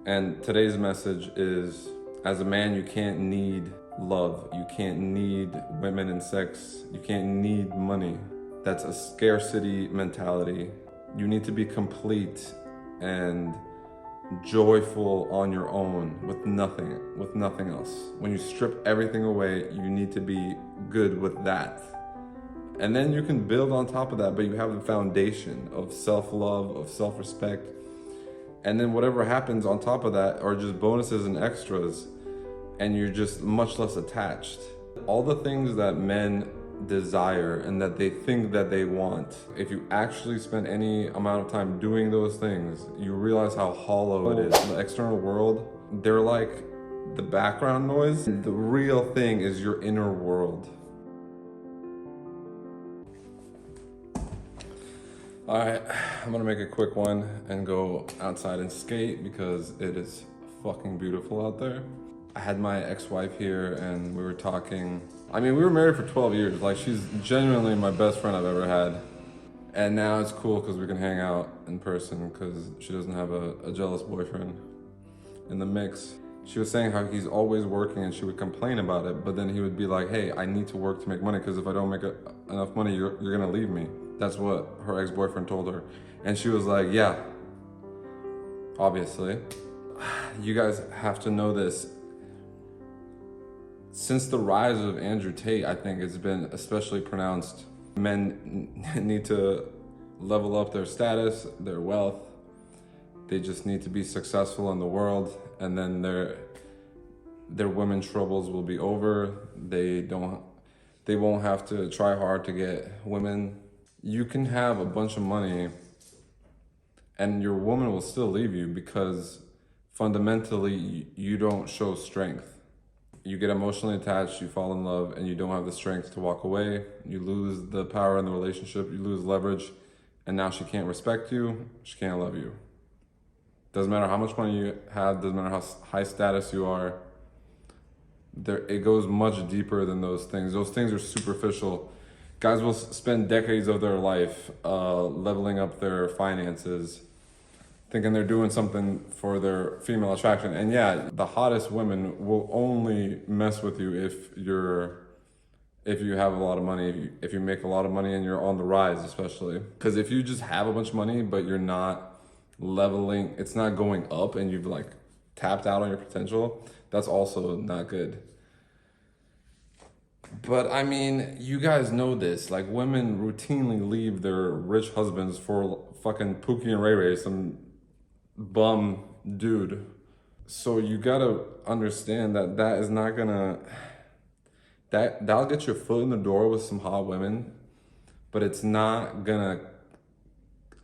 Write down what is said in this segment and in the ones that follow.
And today's message is, as a man, you can't need love. You can't need women and sex. You can't need money. That's a scarcity mentality. You need to be complete and joyful on your own with nothing else. When you strip everything away, you need to be good with that. And then you can build on top of that, but you have the foundation of self-love, of self-respect. And then whatever happens on top of that are just bonuses and extras, and you're just much less attached. All the things that men desire and that they think that they want, if you actually spend any amount of time doing those things, you realize how hollow it is. The external world, they're like the background noise. The real thing is your inner world. All right, I'm gonna make a quick one and go outside and skate because it is fucking beautiful out there. I had my ex-wife here and we were talking. I mean, we were married for 12 years. Like, she's genuinely my best friend I've ever had. And now it's cool because we can hang out in person because she doesn't have a jealous boyfriend in the mix. She was saying how he's always working and she would complain about it, but then he would be like, hey, I need to work to make money because if I don't make enough money, you're gonna leave me. That's what her ex-boyfriend told her. And she was like, yeah, obviously. You guys have to know this. Since the rise of Andrew Tate, I think it's been especially pronounced. Men need to level up their status, their wealth. They just need to be successful in the world, and then their women's troubles will be over. They won't have to try hard to get women. You can have a bunch of money and your woman will still leave you because fundamentally you don't show strength. You get emotionally attached, you fall in love, and you don't have the strength to walk away. You lose the power in the relationship, you lose leverage, and now she can't respect you, she can't love you. Doesn't matter how much money you have, doesn't matter how high status you are. It goes much deeper than those things. Those things are superficial. Guys will spend decades of their life leveling up their finances, thinking they're doing something for their female attraction. And yeah, the hottest women will only mess with you if you have a lot of money, if you make a lot of money and you're on the rise, especially. Because if you just have a bunch of money, but you're not leveling, it's not going up and you've like tapped out on your potential, that's also not good. But I mean, you guys know this, like women routinely leave their rich husbands for fucking Pookie and Ray Ray, some bum dude. So you gotta understand that is not gonna, that'll get your foot in the door with some hot women, but it's not gonna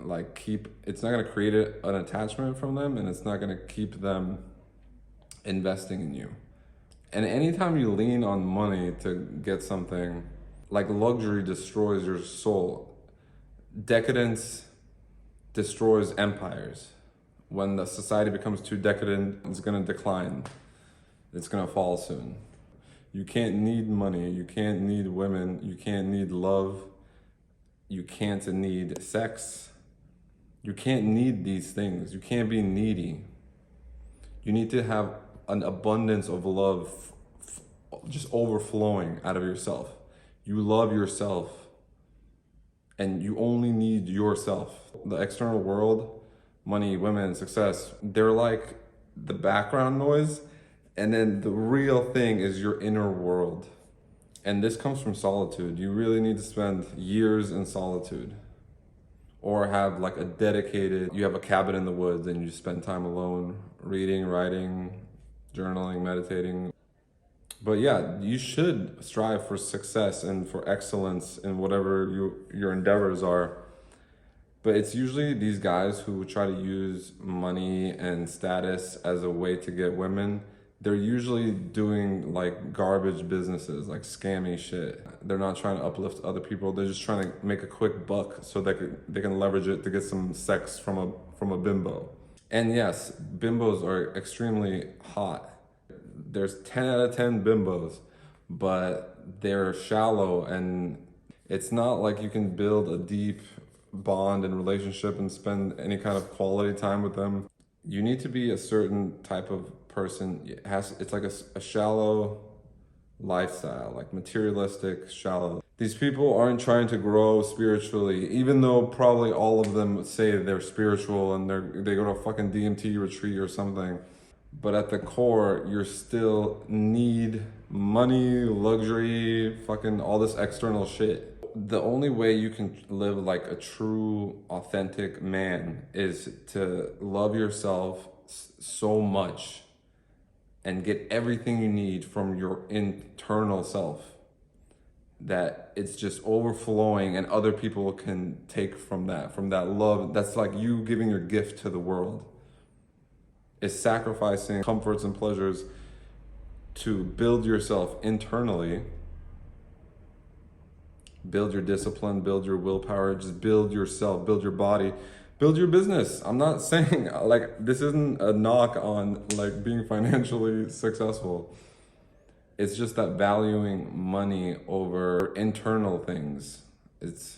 it's not gonna create an attachment from them, and it's not gonna keep them investing in you. And anytime you lean on money to get something, like luxury destroys your soul. Decadence destroys empires. When the society becomes too decadent, it's gonna decline. It's gonna fall soon. You can't need money, you can't need women, you can't need love, you can't need sex. You can't need these things. You can't be needy. You need to have an abundance of love just overflowing out of yourself. You love yourself and you only need yourself. The external world, money, women, success, they're like the background noise, and then the real thing is your inner world. And this comes from solitude. You really need to spend years in solitude, or have like you have a cabin in the woods and you spend time alone, reading, writing, journaling, meditating. But yeah, you should strive for success and for excellence in whatever your endeavors are. But it's usually these guys who try to use money and status as a way to get women. They're usually doing like garbage businesses, like scammy shit. They're not trying to uplift other people. They're just trying to make a quick buck so they can leverage it to get some sex from a bimbo. And yes, bimbos are extremely hot. There's 10 out of 10 bimbos, but they're shallow, and it's not like you can build a deep bond and relationship and spend any kind of quality time with them. You need to be a certain type of person. It's like a shallow lifestyle, like materialistic, shallow. These people aren't trying to grow spiritually, even though probably all of them say they're spiritual and they go to a fucking DMT retreat or something. But at the core, you're still need money, luxury, fucking all this external shit. The only way you can live like a true, authentic man is to love yourself so much and get everything you need from your internal self that it's just overflowing and other people can take from that love. That's like you giving your gift to the world. Is sacrificing comforts and pleasures to build yourself internally, build your discipline, build your willpower, just build yourself, build your body, build your business. I'm not saying like this isn't a knock on like being financially successful. It's just that valuing money over internal things. It's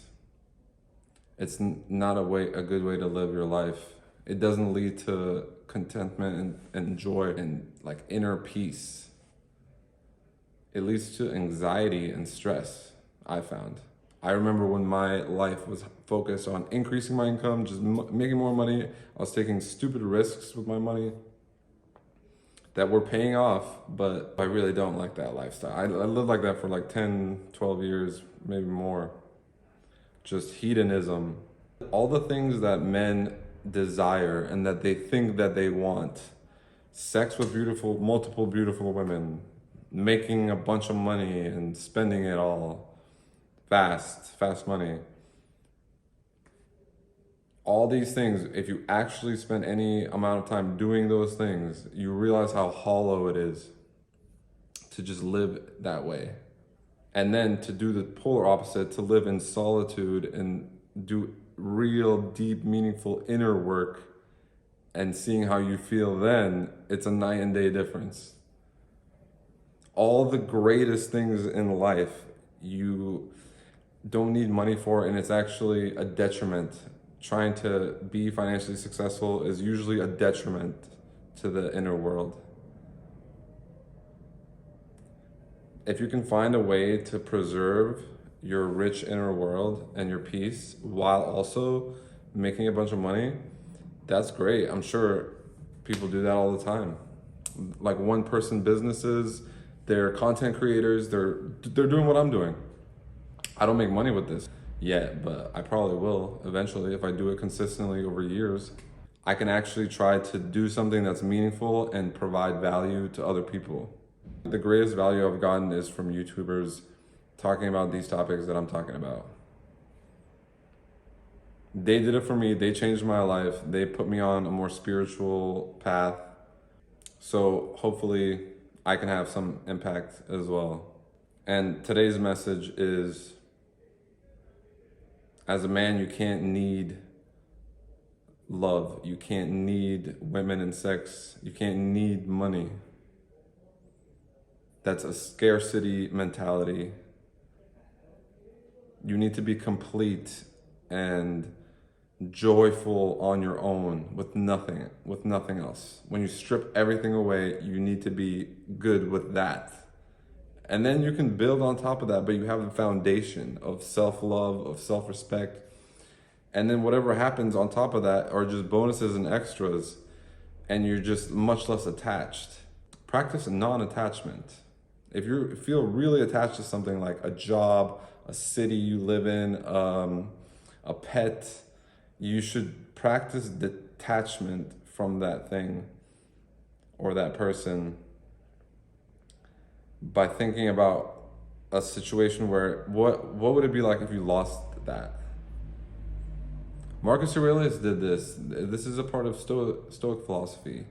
not a good way to live your life. It doesn't lead to contentment and joy and like inner peace. It leads to anxiety and stress, I found. I remember when my life was focused on increasing my income, just making more money. I was taking stupid risks with my money that were paying off, but I really don't like that lifestyle. I lived like that for like 10, 12 years, maybe more. Just hedonism. All the things that men desire and that they think that they want. Sex with multiple beautiful women, making a bunch of money and spending it all. Fast money. All these things, if you actually spend any amount of time doing those things, you realize how hollow it is to just live that way. And then to do the polar opposite, to live in solitude and do real, deep, meaningful inner work and seeing how you feel then, it's a night and day difference. All the greatest things in life, you don't need money for, and it's actually a detriment. Trying to be financially successful is usually a detriment to the inner world. If you can find a way to preserve your rich inner world and your peace while also making a bunch of money, that's great. I'm sure people do that all the time. Like one person businesses, they're content creators, they're doing what I'm doing. I don't make money with this yet, but I probably will eventually if I do it consistently over years. I can actually try to do something that's meaningful and provide value to other people. The greatest value I've gotten is from YouTubers talking about these topics that I'm talking about. They did it for me. They changed my life. They put me on a more spiritual path. So hopefully I can have some impact as well. And today's message is, as a man, you can't need love. You can't need women and sex. You can't need money. That's a scarcity mentality. You need to be complete and joyful on your own with nothing else. When you strip everything away, you need to be good with that. And then you can build on top of that, but you have the foundation of self-love, of self-respect. And then whatever happens on top of that are just bonuses and extras, and you're just much less attached. Practice non-attachment. If you feel really attached to something like a job, a city you live in, a pet, you should practice detachment from that thing or that person by thinking about a situation where what would it be like if you lost that? Marcus Aurelius did this. This is a part of Stoic philosophy.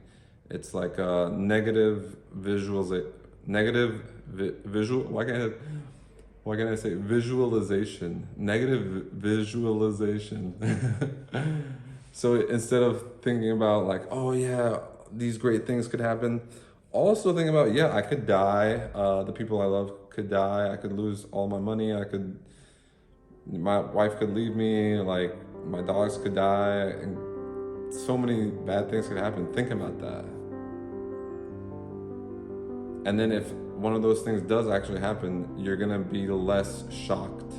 It's like a negative visual. Why can't I say visualization? Negative visualization. So instead of thinking about like, oh yeah, these great things could happen, also think about, yeah, I could die. The people I love could die. I could lose all my money. My wife could leave me. Like my dogs could die. And so many bad things could happen. Think about that. And then if one of those things does actually happen, you're gonna be less shocked.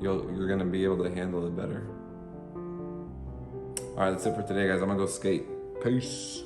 You're gonna be able to handle it better. All right, that's it for today, guys. I'm gonna go skate. Peace.